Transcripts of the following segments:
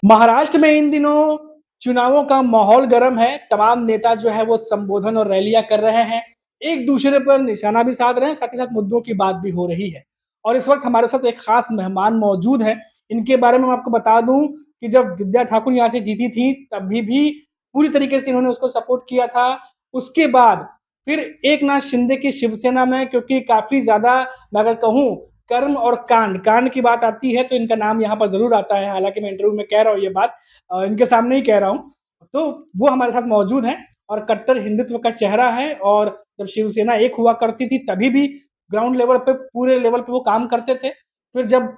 महाराष्ट्र में इन दिनों चुनावों का माहौल गर्म है। तमाम नेता जो है वो संबोधन और रैलियाँ कर रहे हैं। एक दूसरे पर निशाना भी साध रहे हैं, साथ ही साथ मुद्दों की बात भी हो रही है। और इस वक़्त हमारे साथ एक ख़ास मेहमान मौजूद हैं। इनके बारे में मैं आपको बता दूँ कि जब विद्या ठाकुर यहाँ से जीती थी, तभी भी पूरी तरीके से इन्होंने उसको सपोर्ट किया था। उसके बाद फिर एकनाथ शिंदे की शिवसेना में, क्योंकि काफ़ी ज़्यादा मैं अगर कहूँ कर्म और कांड की बात आती है तो इनका नाम यहाँ पर ज़रूर आता है। हालाँकि मैं इंटरव्यू में कह रहा हूँ ये बात, इनके सामने ही कह रहा हूँ। तो वो हमारे साथ मौजूद हैं और कट्टर हिंदुत्व का चेहरा है। और जब शिवसेना एक हुआ करती थी तभी भी ग्राउंड लेवल पे, पूरे लेवल पे वो काम करते थे। फिर जब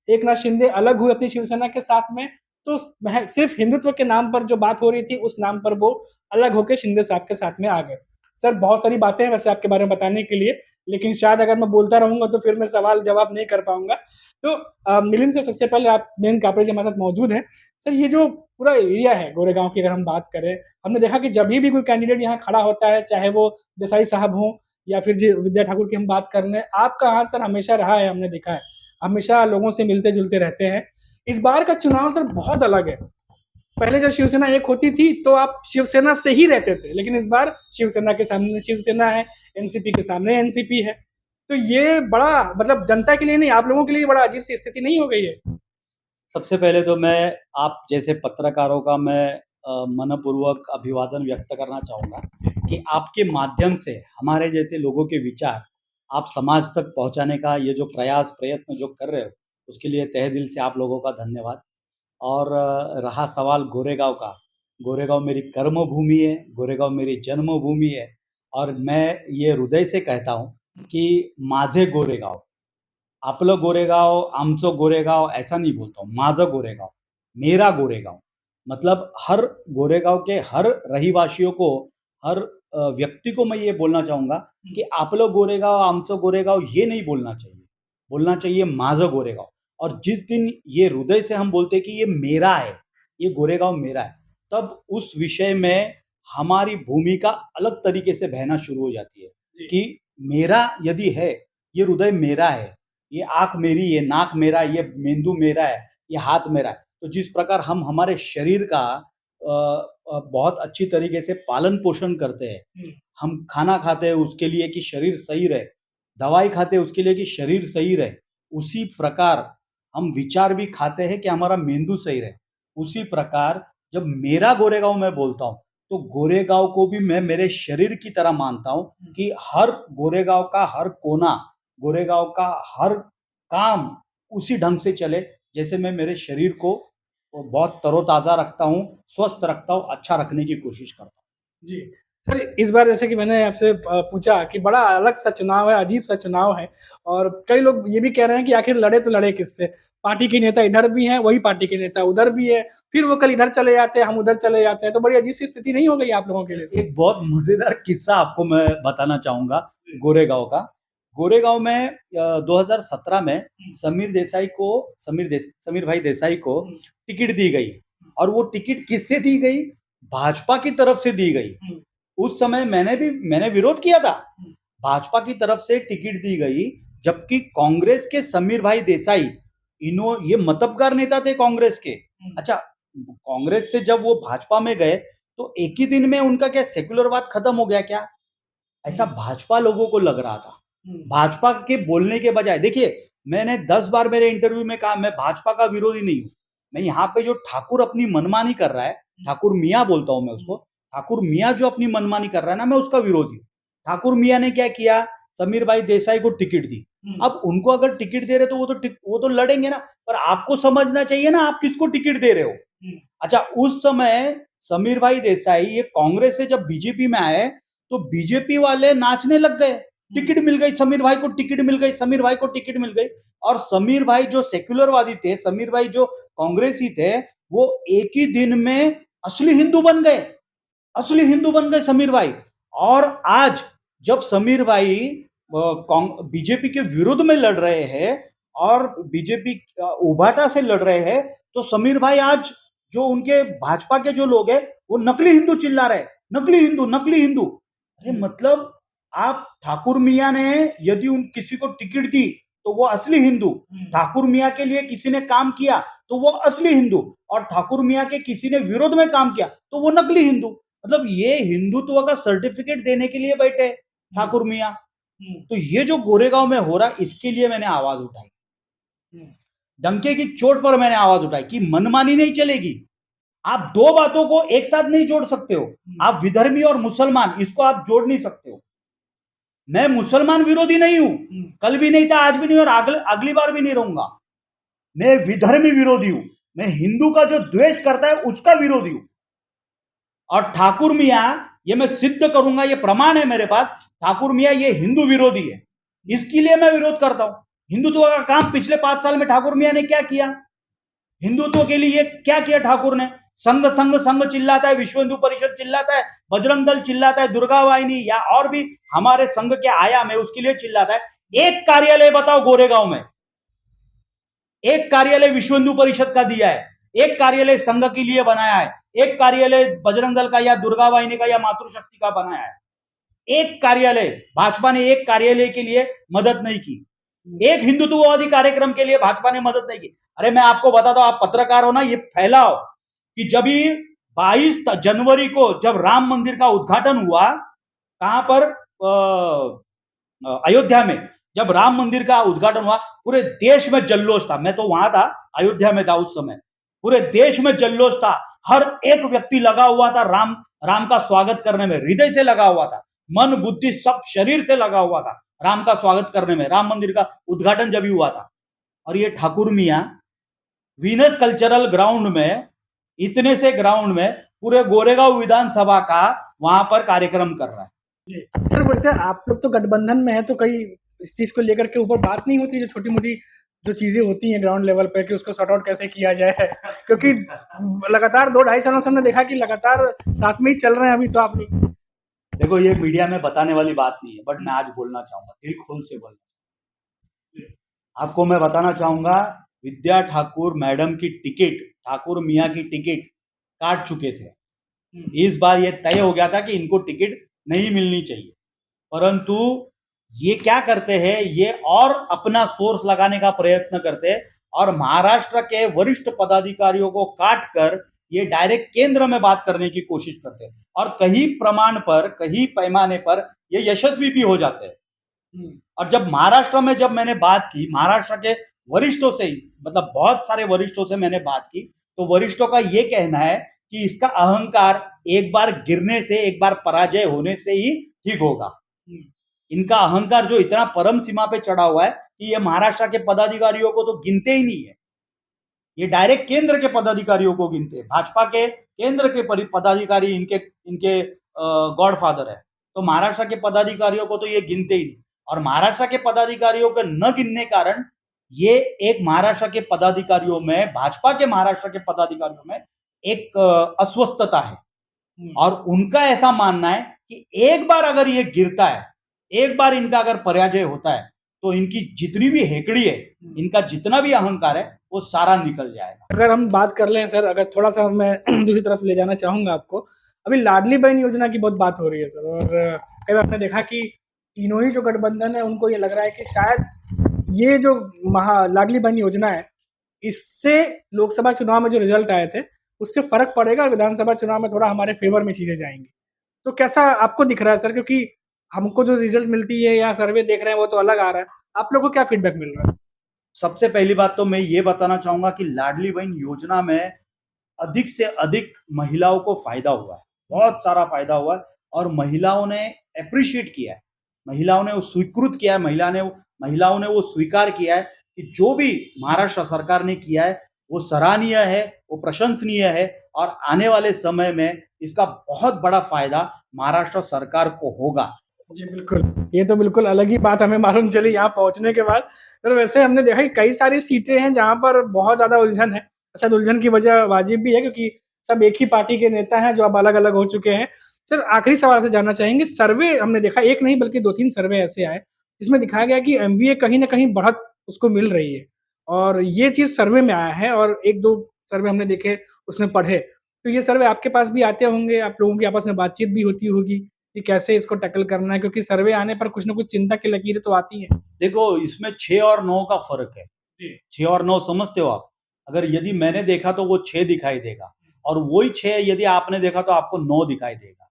एकनाथ शिंदे अलग हुए अपनी शिवसेना के साथ में, तो सिर्फ हिंदुत्व के नाम पर जो बात हो रही थी, उस नाम पर वो अलग होके शिंदे साहब के साथ में आ गए। सर, बहुत सारी बातें हैं वैसे आपके बारे में बताने के लिए, लेकिन शायद अगर मैं बोलता रहूँगा तो फिर मैं सवाल जवाब नहीं कर पाऊँगा। तो मिलिंद सर, सबसे पहले आप मिलिंद कापड़े जी हमारे साथ मौजूद हैं। सर, ये जो पूरा एरिया है गोरेगाँव की अगर हम बात करें, हमने देखा कि जभी भी कोई कैंडिडेट यहाँ खड़ा होता है, चाहे वो देसाई साहब हों या फिर जी विद्या ठाकुर की हम बात कर लें, आपका हाथ सर हमेशा रहा है, हमने देखा है। हमेशा लोगों से मिलते-जुलते रहते हैं। इस बार का चुनाव सर बहुत अलग है। पहले जब शिवसेना एक होती थी तो आप शिवसेना से ही रहते थे, लेकिन इस बार शिवसेना के सामने शिवसेना है, एनसीपी के सामने एनसीपी है। तो ये बड़ा मतलब जनता के लिए नहीं, आप लोगों के लिए बड़ा अजीब सी स्थिति नहीं हो गई है? सबसे पहले तो मैं आप जैसे पत्रकारों का मैं मनपूर्वक अभिवादन व्यक्त करना चाहूँगा कि आपके माध्यम से हमारे जैसे लोगों के विचार आप समाज तक पहुँचाने का ये जो प्रयास प्रयत्न जो कर रहे हो, उसके लिए तहे दिल से आप लोगों का धन्यवाद। और रहा सवाल गोरेगाँव का, गोरेगाँव मेरी कर्मभूमि है, गोरेगाँव मेरी जन्मभूमि है और मैं ये हृदय से कहता हूँ कि माझे गोरेगाँव, आपलं गोरेगाव, आमचं गोरेगाव ऐसा नहीं बोलता हूँ, माझं गोरेगाव, मेरा गोरेगाव। मतलब हर गोरेगाव के हर रहिवासियों को, हर व्यक्ति को मैं ये बोलना चाहूँगा कि आपलं गोरेगाव, आमचं गोरेगाव ये नहीं बोलना चाहिए। बोलना चाहिए माझं गोरेगाव। और जिस दिन ये हृदय से हम बोलते हैं कि ये मेरा है, ये गोरेगाव मेरा है, तब उस विषय में हमारी भूमिका अलग तरीके से बहना शुरू हो जाती है कि मेरा यदि है, ये हृदय मेरा है, ये आँख मेरी, ये नाक मेरा, ये मेंदू मेरा है, ये हाथ मेरा है। तो जिस प्रकार हम हमारे शरीर का बहुत अच्छी तरीके से पालन-पोषण करते हैं, हम खाना खाते हैं उसके लिए कि शरीर सही रहे, दवाई खाते हैं उसके लिए कि शरीर सही रहे, उसी प्रकार हम विचार भी खाते हैं कि हमारा मेंदू सही रहे। उसी प्रकार जब मेरा गोरेगाँव मैं बोलता हूँ, तो गोरेगाँव को भी मैं मेरे शरीर की तरह मानता हूँ कि हर गोरेगाँव का हर कोना, गोरेगाँव का हर काम उसी ढंग से चले जैसे मैं मेरे शरीर को बहुत तरोताज़ा रखता हूँ, स्वस्थ रखता हूँ, अच्छा रखने की कोशिश करता हूँ। जी। सर, इस बार जैसे कि मैंने आपसे पूछा कि बड़ा अलग-सा चुनाव है, अजीब-सा चुनाव है और कई लोग ये भी कह रहे हैं कि आखिर लड़े तो लड़े किससे? पार्टी के नेता इधर भी हैं, वही पार्टी के नेता उधर भी है, फिर वो कल इधर चले जाते हैं, हम उधर चले जाते हैं, तो बड़ी अजीब-सी स्थिति नहीं हो गई आप लोगों के लिए? एक बहुत मज़ेदार किस्सा आपको मैं बताना चाहूँगा गोरेगाँव का। गोरेगाँव में 2017 में समीर भाई देसाई को टिकट दी गई और वो टिकट किससे दी गई? भाजपा की तरफ से दी गई। उस समय मैंने विरोध किया था। भाजपा की तरफ से टिकट दी गई, जबकि कांग्रेस के समीर भाई देसाई ये मतबगार नेता थे कांग्रेस के। अच्छा, कांग्रेस से जब वो भाजपा में गए तो एक ही दिन में उनका क्या सेक्युलरवाद खत्म हो गया क्या? ऐसा भाजपा लोगों को लग रहा था। भाजपा के बोलने के बजाय देखिए, मैंने 10 बार मेरे इंटरव्यू में कहा मैं भाजपा का विरोधी नहीं हूँ। मैं यहाँ पे जो ठाकुर अपनी मनमानी कर रहा है, ठाकुर मियाँ बोलता हूँ मैं उसको, ठाकुर मियाँ जो अपनी मनमानी कर रहा है ना, मैं उसका विरोधी हूँ। ठाकुर मियाँ ने क्या किया? समीर भाई देसाई को टिकट दी। अब उनको अगर टिकट दे रहे तो वो तो लड़ेंगे ना, पर आपको समझना चाहिए ना आप किसको टिकट दे रहे हो। अच्छा, उस समय समीर भाई देसाई ये कांग्रेस से जब बीजेपी में आए तो बीजेपी वाले नाचने लग गए। टिकट मिल गई समीर भाई को, टिकट मिल गई, समीर भाई को टिकट मिल गई। और समीर भाई जो सेक्युलरवादी थे, समीर भाई जो कांग्रेसी थे, वो एक ही दिन में असली हिंदू बन गए। असली हिंदू बन गए समीर भाई। और आज जब समीर भाई बीजेपी के विरुद्ध में लड़ रहे हैं और बीजेपी उभाटा से लड़ रहे हैं, तो समीर भाई आज जो उनके भाजपा के जो लोग हैं वो नकली हिंदू चिल्ला रहे हैं, नकली हिंदू, नकली हिंदू। अरे मतलब आप ठाकुर मियाँ ने यदि उन किसी को टिकट दी तो वो असली हिंदू, ठाकुर मियाँ के लिए किसी ने काम किया तो वो असली हिंदू, और ठाकुर मियाँ के किसी ने विरोध में काम किया तो वो नकली हिंदू। मतलब ये हिंदुत्व का सर्टिफिकेट देने के लिए बैठे हैं ठाकुर मियाँ। तो ये जो गोरेगांव में हो रहा, इसके लिए मैंने आवाज उठाई, डंके की चोट पर मैंने आवाज उठाई कि मनमानी नहीं चलेगी। आप दो बातों को एक साथ नहीं जोड़ सकते हो। आप विधर्मी और मुसलमान, इसको आप जोड़ नहीं सकते हो। मैं मुसलमान विरोधी नहीं हूं, कल भी नहीं था, आज भी नहीं, और अगली बार भी नहीं रहूंगा। मैं विधर्मी विरोधी हूं, मैं हिंदू का जो द्वेष करता है उसका विरोधी हूं। और ठाकुर मियाँ, ये मैं सिद्ध करूंगा, ये प्रमाण है मेरे पास, ठाकुर मियाँ ये हिंदू विरोधी है, इसके लिए मैं विरोध करता हूं। हिंदुत्व का काम पिछले 5 साल में ठाकुर मियाँ ने क्या किया? हिंदुत्व के लिए क्या किया ठाकुर ने? संघ संघ संघ चिल्लाता है, विश्व हिंदू परिषद चिल्लाता है, बजरंग दल चिल्लाता है, दुर्गा वाहिनी या और भी हमारे संघ के आयाम है उसके लिए चिल्लाता है। एक कार्यालय बताओ गोरेगांव में, एक कार्यालय विश्व हिंदू परिषद का दिया है, एक कार्यालय संघ के लिए बनाया है, एक कार्यालय बजरंग दल का या दुर्गा वाहिनी का या मातृशक्ति का बनाया है। एक कार्यालय, भाजपा ने एक कार्यालय के लिए मदद नहीं की, एक हिंदुत्ववादी कार्यक्रम के लिए भाजपा ने मदद नहीं की। अरे मैं आपको बताता हूं, आप पत्रकार हो ना, ये फैलाओ कि जब 22 जनवरी को जब राम मंदिर का उद्घाटन हुआ, कहां पर, अयोध्या में, जब राम मंदिर का उद्घाटन हुआ, पूरे देश में जल्लोष था। मैं तो वहां था, अयोध्या में था उस समय, पूरे देश में जल्लोष था। हर एक व्यक्ति लगा हुआ था राम का स्वागत करने में, हृदय से लगा हुआ था, मन बुद्धि सब शरीर से लगा हुआ था राम का स्वागत करने में। राम मंदिर का उद्घाटन जब भी हुआ था, और ये ठाकुर मियाँ वीनस कल्चरल ग्राउंड में, इतने से ग्राउंड में पूरे गोरेगांव विधानसभा का वहां पर कार्यक्रम कर रहा है। सर वैसे आप लोग तो गठबंधन में है, तो कई इस चीज को लेकर के ऊपर बात नहीं होती, जो छोटी मोटी जो चीजें होती हैं ग्राउंड लेवल पे, कि उसको सॉर्ट आउट कैसे किया जाए? क्योंकि लगातार 2-2.5 सालों से हमने देखा कि लगातार साथ में ही चल रहे हैं अभी तो आप लोग। देखो ये मीडिया में बताने वाली बात नहीं है, बट मैं आज बोलना चाहूंगा, दिल खोल से बोलना। आपको मैं बताना चाहूंगा, विद्या ठाकुर मैडम की टिकट, ठाकुर मियाँ की टिकट काट चुके थे। इस बार ये तय हो गया था कि इनको टिकट नहीं मिलनी चाहिए, परंतु ये क्या करते हैं, ये और अपना सोर्स लगाने का प्रयत्न करते हैं, और महाराष्ट्र के वरिष्ठ पदाधिकारियों को काट कर ये डायरेक्ट केंद्र में बात करने की कोशिश करते हैं, और कहीं प्रमाण पर, कहीं पैमाने पर ये यशस्वी भी हो जाते हैं। और जब महाराष्ट्र में जब मैंने बात की, महाराष्ट्र के वरिष्ठों से ही, मतलब बहुत सारे वरिष्ठों से मैंने बात की, तो वरिष्ठों का ये कहना है कि इसका अहंकार एक बार गिरने से, एक बार पराजय होने से ही ठीक होगा। इनका अहंकार जो इतना परम सीमा पे चढ़ा हुआ है कि ये महाराष्ट्र के पदाधिकारियों को तो गिनते ही नहीं है, ये डायरेक्ट केंद्र के पदाधिकारियों को गिनते हैं। भाजपा के केंद्र के पदाधिकारी इनके गॉडफादर है, तो महाराष्ट्र के पदाधिकारियों को तो ये गिनते ही नहीं। और महाराष्ट्र के पदाधिकारियों को न गिनने कारण ये एक महाराष्ट्र के पदाधिकारियों में, भाजपा के महाराष्ट्र के पदाधिकारियों में एक अस्वस्थता है, और उनका ऐसा मानना है कि एक बार अगर ये गिरता है, एक बार इनका अगर पराजय होता है, तो इनकी जितनी भी हेकड़ी है, इनका जितना भी अहंकार है, वो सारा निकल जाएगा। अगर हम बात कर लें सर, अगर थोड़ा सा मैं दूसरी तरफ ले जाना चाहूंगा आपको, अभी लाडली बहन योजना की बहुत बात हो रही है सर, और कई बार आपने देखा कि तीनों ही जो गठबंधन है उनको ये लग रहा है कि शायद ये जो लाडली बहन योजना है, इससे लोकसभा चुनाव में जो रिजल्ट आए थे उससे फर्क पड़ेगा, और विधानसभा चुनाव में थोड़ा हमारे फेवर में चीजें जाएंगी। तो कैसा आपको दिख रहा है सर? क्योंकि हमको जो रिजल्ट मिलती है या सर्वे देख रहे हैं वो तो अलग आ रहा है, आप लोगों को क्या फीडबैक मिल रहा है? सबसे पहली बात तो मैं ये बताना चाहूंगा कि लाडली बहन योजना में अधिक से अधिक महिलाओं को फायदा हुआ है, बहुत सारा फायदा हुआ है, और महिलाओं ने अप्रिशिएट किया है, महिलाओं ने वो स्वीकृत किया है, महिलाओं ने वो स्वीकार किया है कि जो भी महाराष्ट्र सरकार ने किया है वो सराहनीय है, वो प्रशंसनीय है, और आने वाले समय में इसका बहुत बड़ा फायदा महाराष्ट्र सरकार को होगा। जी बिल्कुल, ये तो बिल्कुल अलग ही बात हमें मालूम चली यहाँ पहुँचने के बाद। तो वैसे हमने देखा कि कई सारी सीटें हैं जहाँ पर बहुत ज़्यादा उलझन है। शायद उलझन की वजह वाजिब भी है, क्योंकि सब एक ही पार्टी के नेता हैं जो अब अलग-अलग हो चुके हैं। सर आखिरी सवाल से जानना चाहेंगे, सर्वे हमने देखा एक नहीं बल्कि 2-3 सर्वे ऐसे आए, जिसमें दिखाया गया कि एमवीए कहीं न कहीं बढ़त उसको मिल रही है, और ये चीज़ सर्वे में आया है, और 1-2 सर्वे हमने देखे उसमें पढ़े। तो ये सर्वे आपके पास भी आते होंगे, आप लोगों की आपस में बातचीत भी होती होगी कि कैसे इसको टैकल करना है, क्योंकि सर्वे आने पर कुछ न कुछ चिंता की लकीरें तो आती हैं। देखो इसमें 6 और 9 का फर्क है। 6 और 9 समझते हो आप? अगर यदि मैंने देखा तो वो 6 दिखाई देगा, और वही 6 यदि आपने देखा तो आपको 9 दिखाई देगा।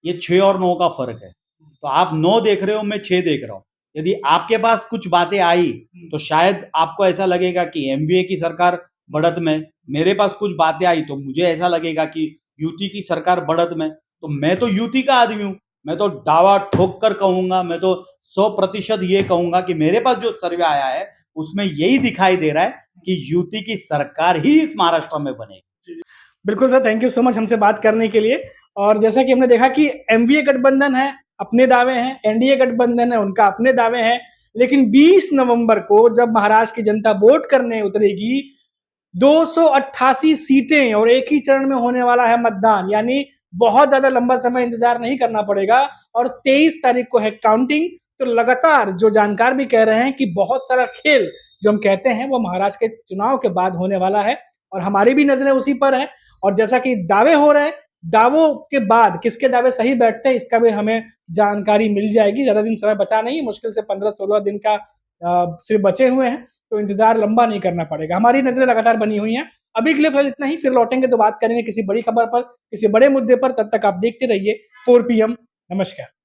ये 6 और 9 का फ़र्क है। तो आप 9 देख रहे हो, मैं 6 देख रहा हूँ। यदि आपके पास कुछ बातें आई, तो शायद आपको ऐसा लगेगा कि एमवीए की सरकार बढ़त में, मेरे पास कुछ बातें आई तो मुझे ऐसा लगेगा कि यूटी की सरकार बढ़त में। तो मैं तो यूटी का आदमी हूँ, मैं तो दावा ठोक कर कहूँगा, मैं तो 100% ये कहूँगा कि मेरे पास जो सर्वे आया है, उसमें यही दिखाई दे रहा है कि यूटी की सरकार ही इस महाराष्ट्र में बनेगी। बिल्कुल sir, thank you so much हमसे बात करने के लिए। और जैसा कि हमने देखा कि एमवीए गठबंधन है, अपने दावे हैं, एनडीए गठबंधन है, उनका अपने दावे हैं। लेकिन 20 नवंबर को जब महाराष्ट्र की जनता वोट करने उतरेगी, 288 सीटें और एक ही चरण में होने वाला है मतदान, यानी बहुत ज़्यादा लंबा समय इंतजार नहीं करना पड़ेगा। और 23 तारीख को है काउंटिंग। तो लगातार जो जानकार भी कह रहे हैं कि बहुत सारा खेल जो हम कहते हैं वो महाराष्ट्र के चुनाव के बाद होने वाला है, और हमारी भी नजरें उसी पर है। और जैसा कि दावे हो रहे हैं, दावों के बाद किसके दावे सही बैठते हैं इसका भी हमें जानकारी मिल जाएगी। ज्यादा दिन समय बचा नहीं, मुश्किल से 15-16 दिन का सिर्फ बचे हुए हैं। तो इंतजार लंबा नहीं करना पड़ेगा, हमारी नजरें लगातार बनी हुई हैं। अभी के लिए फिलहाल इतना ही, फिर लौटेंगे तो बात करेंगे किसी बड़ी खबर पर, किसी बड़े मुद्दे पर। तब तक आप देखते रहिए 4 PM। नमस्कार।